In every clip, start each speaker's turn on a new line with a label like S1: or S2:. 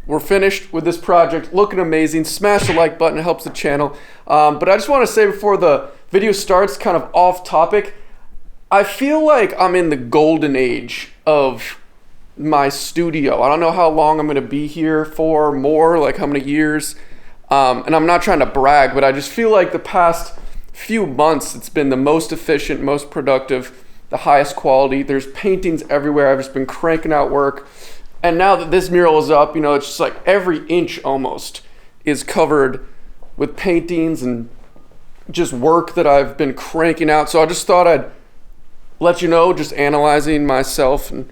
S1: we're finished with this project, looking amazing. Smash the like button, it helps the channel. But I just want to say before the video starts, kind of off topic, I feel like I'm in the golden age of my studio. I don't know how long I'm going to be here for, more, like how many years. And I'm not trying to brag, but I just feel like the past few months, it's been the most efficient, most productive, the highest quality. There's paintings everywhere. I've just been cranking out work. And now that this mural is up, you know, it's just like every inch almost is covered with paintings and just work that I've been cranking out. So I just thought I'd let you know, just analyzing myself and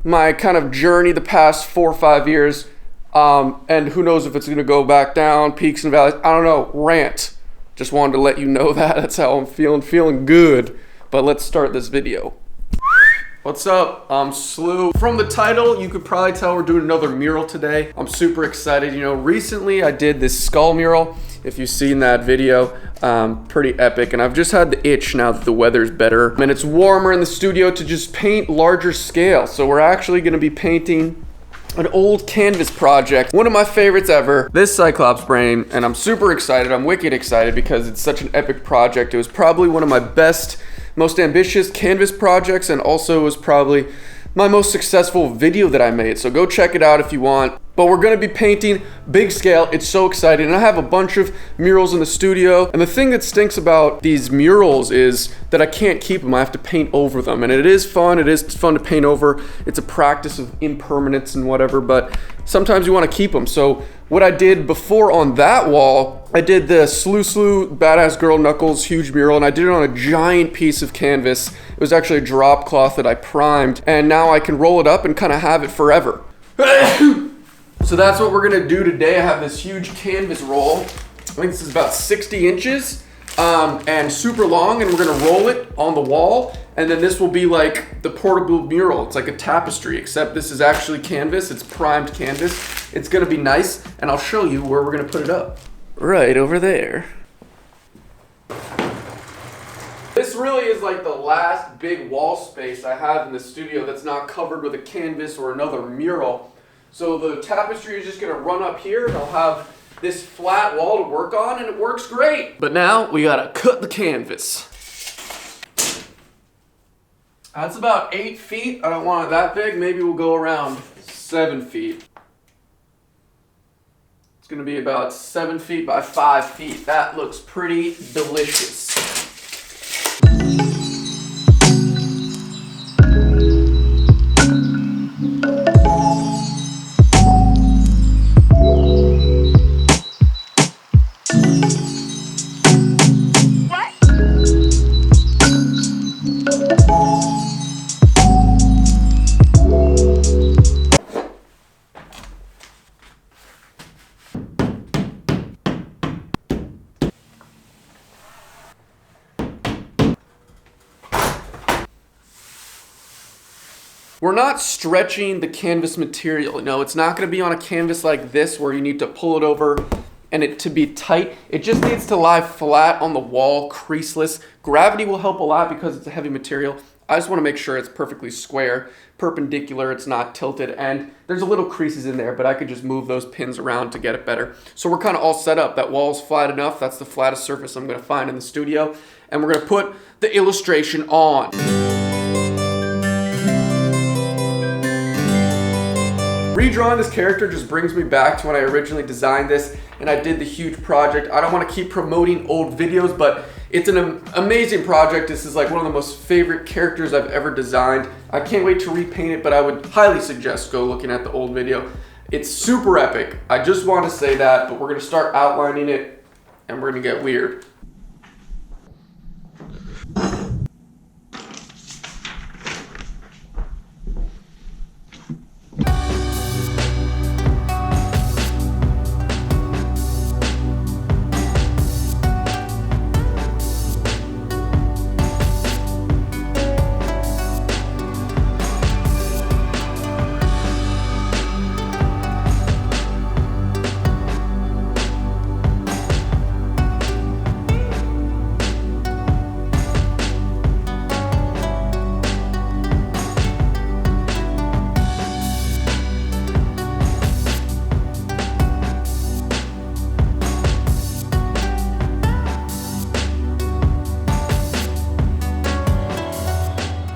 S1: my kind of journey the past 4 or 5 years. And who knows if it's going to go back down, peaks and valleys. I don't know, rant. Just wanted to let you know that. That's how I'm feeling good. But let's start this video. What's up? I'm SLEW. From the title, you could probably tell we're doing another mural today. I'm super excited. You know, recently I did this skull mural. If you've seen that video, pretty epic. And I've just had the itch now that the weather's better. And it's warmer in the studio to just paint larger scale. So we're actually gonna be painting an old canvas project. One of my favorites ever, this Cyclops brain. And I'm super excited. I'm wicked excited because it's such an epic project. It was probably one of my best, most ambitious canvas projects, and also was probably my most successful video that I made. So go check it out if you want. But we're gonna be painting big scale. It's so exciting. And I have a bunch of murals in the studio. And the thing that stinks about these murals is that I can't keep them. I have to paint over them. And it is fun. It is fun to paint over. It's a practice of impermanence and whatever, but sometimes you wanna keep them. So what I did before on that wall, I did the SLEW Badass Girl Knuckles huge mural, and I did it on a giant piece of canvas. It was actually a drop cloth that I primed, and now I can roll it up and kind of have it forever. So that's what we're gonna do today. I have this huge canvas roll. I think this is about 60 inches and super long, and we're gonna roll it on the wall, and then this will be like the portable mural. It's like a tapestry, except this is actually canvas. It's primed canvas. It's gonna be nice, and I'll show you where we're gonna put it up. Right over there. This really is like the last big wall space I have in the studio that's not covered with a canvas or another mural. So the tapestry is just gonna run up here, and I'll have this flat wall to work on, and it works great. But now we gotta cut the canvas. That's about 8 feet. I don't want it that big. Maybe we'll go around 7 feet. It's gonna be about 7 feet by 5 feet. That looks pretty delicious. We're not stretching the canvas material. No, it's not gonna be on a canvas like this where you need to pull it over and it to be tight. It just needs to lie flat on the wall, creaseless. Gravity will help a lot because it's a heavy material. I just wanna make sure it's perfectly square, perpendicular, it's not tilted, and there's a little creases in there, but I could just move those pins around to get it better. So we're kinda all set up. That wall's flat enough. That's the flattest surface I'm gonna find in the studio. And we're gonna put the illustration on. Redrawing this character just brings me back to when I originally designed this and I did the huge project. I don't want to keep promoting old videos, but it's an amazing project. This is like one of the most favorite characters I've ever designed. I can't wait to repaint it, but I would highly suggest go looking at the old video. It's super epic. I just want to say that, but we're going to start outlining it and we're going to get weird.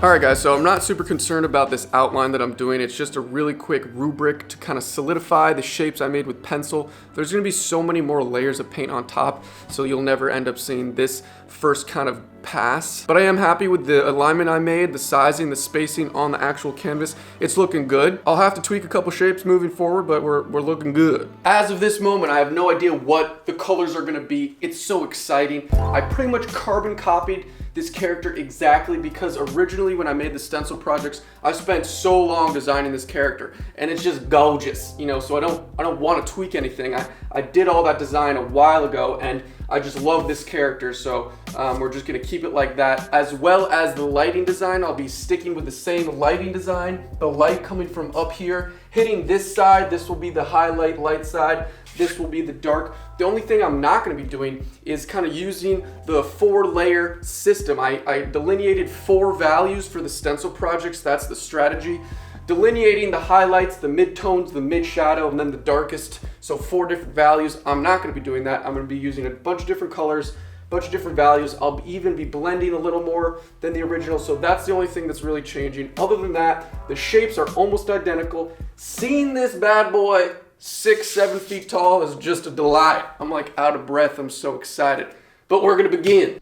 S1: Alright guys, so I'm not super concerned about this outline that I'm doing. It's just a really quick rubric to kind of solidify the shapes I made with pencil. There's going to be so many more layers of paint on top, so you'll never end up seeing this first kind of pass. But I am happy with the alignment I made, the sizing, the spacing on the actual canvas. It's looking good. I'll have to tweak a couple shapes moving forward, but we're looking good. As of this moment, I have no idea what the colors are going to be. It's so exciting. I pretty much carbon copied this character exactly because originally when I made the stencil projects, I spent so long designing this character and it's just gorgeous, you know, so I don't want to tweak anything. I did all that design a while ago and I just love this character, so we're just gonna keep it like that. As well as the lighting design, I'll be sticking with the same lighting design. The light coming from up here, hitting this side, this will be the highlight light side, this will be the dark. The only thing I'm not gonna be doing is kind of using the 4-layer system. I delineated 4 values for the stencil projects, that's the strategy. Delineating the highlights, the mid-tones, the mid-shadow, and then the darkest. So 4 different values. I'm not gonna be doing that. I'm gonna be using a bunch of different colors, a bunch of different values. I'll even be blending a little more than the original, so that's the only thing that's really changing. Other than that, the shapes are almost identical. Seeing this bad boy 6-7 feet tall is just a delight. I'm like out of breath, I'm so excited. But we're gonna begin.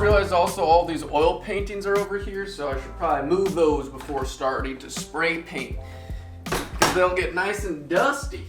S1: Realized also all these oil paintings are over here, so I should probably move those before starting to spray paint because they'll get nice and dusty.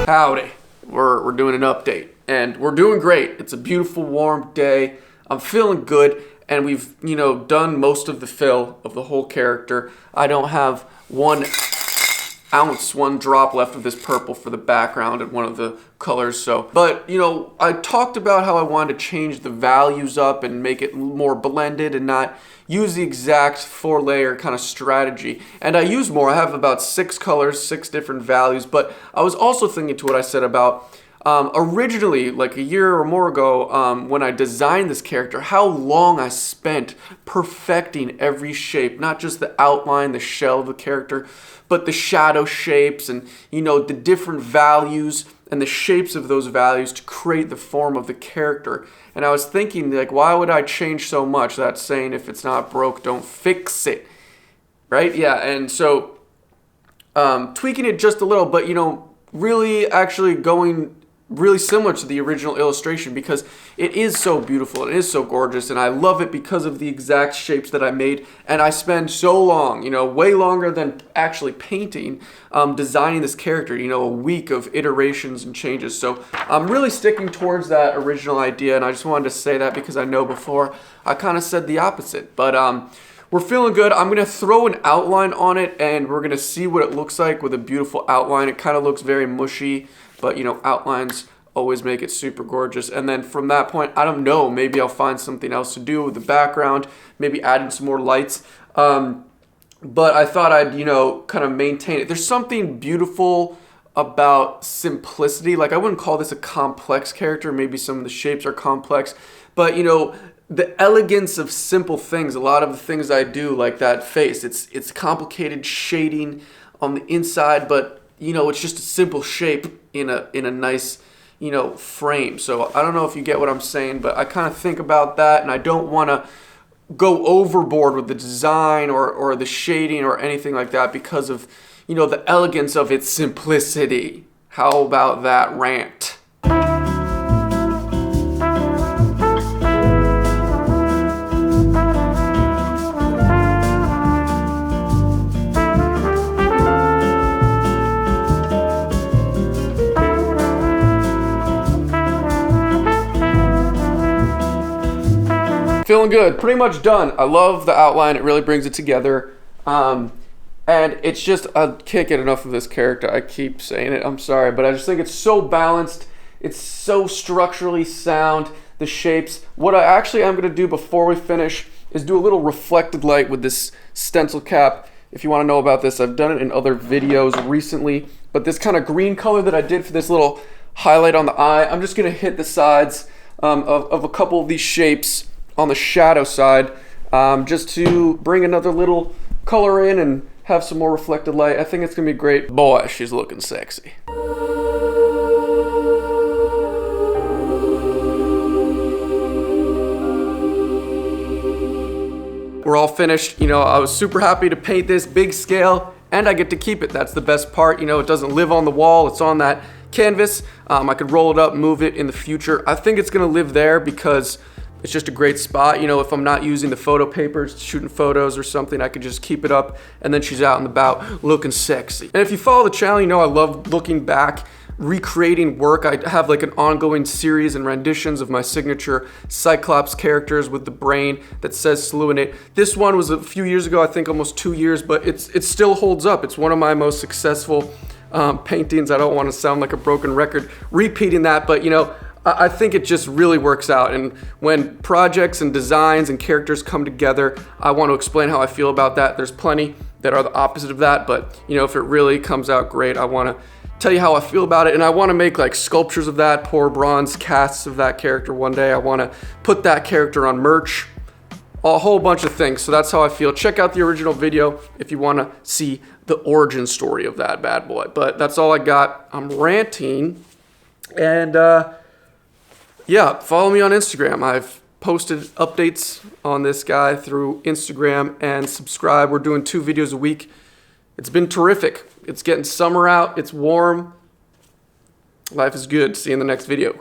S1: Howdy, we're doing an update and we're doing great. It's a beautiful warm day. I'm feeling good and we've, you know, done most of the fill of the whole character. I don't have 1 ounce, 1 drop left of this purple for the background and one of the colors. So, but you know, I talked about how I wanted to change the values up and make it more blended and not use the exact 4-layer kind of strategy. And I use more. I have about 6 colors, 6 different values. But I was also thinking to what I said about originally, like a year or more ago, when I designed this character, how long I spent perfecting every shape, not just the outline, the shell of the character, but the shadow shapes and, you know, the different values and the shapes of those values to create the form of the character. And I was thinking, like, why would I change so much? That's saying if it's not broke, don't fix it, right? Yeah, and so tweaking it just a little, but, you know, really actually going really similar to the original illustration because it is so beautiful, it is so gorgeous, and I love it because of the exact shapes that I made. And I spend so long, you know, way longer than actually painting, designing this character, you know, a week of iterations and changes. So I'm really sticking towards that original idea, and I just wanted to say that because I know before I kind of said the opposite. But we're feeling good. I'm gonna throw an outline on it and we're gonna see what it looks like with a beautiful outline. It kind of looks very mushy, but you know, outlines always make it super gorgeous. And then from that point, I don't know, maybe I'll find something else to do with the background, maybe add in some more lights. But I thought I'd, you know, kind of maintain it. There's something beautiful about simplicity. Like, I wouldn't call this a complex character. Maybe some of the shapes are complex, but you know, the elegance of simple things. A lot of the things I do, like that face, it's complicated shading on the inside, but you know, it's just a simple shape in a nice, you know, frame. So I don't know if you get what I'm saying, but I kind of think about that, and I don't want to go overboard with the design or the shading or anything like that because of, you know, the elegance of its simplicity. How about that rant? Feeling good, pretty much done. I love the outline, it really brings it together. And it's just, I can't get enough of this character. I keep saying it, I'm sorry, but I just think it's so balanced. It's so structurally sound, the shapes. What I actually am gonna do before we finish is do a little reflected light with this stencil cap. If you wanna know about this, I've done it in other videos recently, but this kind of green color that I did for this little highlight on the eye, I'm just gonna hit the sides of a couple of these shapes on the shadow side, just to bring another little color in and have some more reflected light. I think it's gonna be great. Boy, she's looking sexy. We're all finished. You know, I was super happy to paint this big scale, and I get to keep it. That's the best part. You know, it doesn't live on the wall, it's on that canvas. I could roll it up, move it in the future. I think it's gonna live there because it's just a great spot. You know, if I'm not using the photo papers, shooting photos or something, I could just keep it up, and then she's out and about looking sexy. And if you follow the channel, you know I love looking back, recreating work. I have like an ongoing series and renditions of my signature Cyclops characters with the brain that says SLEW in it. This one was a few years ago, I think almost 2 years, but it still holds up. It's one of my most successful paintings. I don't want to sound like a broken record repeating that, but you know, I think it just really works out. And when projects and designs and characters come together, I want to explain how I feel about that. There's plenty that are the opposite of that, but you know, if it really comes out great, I want to tell you how I feel about it. And I want to make like sculptures of that, pour bronze casts of that character one day. I want to put that character on merch, a whole bunch of things. So that's how I feel. Check out the original video if you want to see the origin story of that bad boy. But that's all I got. I'm ranting. And yeah, follow me on Instagram. I've posted updates on this guy through Instagram, and subscribe. We're doing 2 videos a week. It's been terrific. It's getting summer out. It's warm. Life is good. See you in the next video.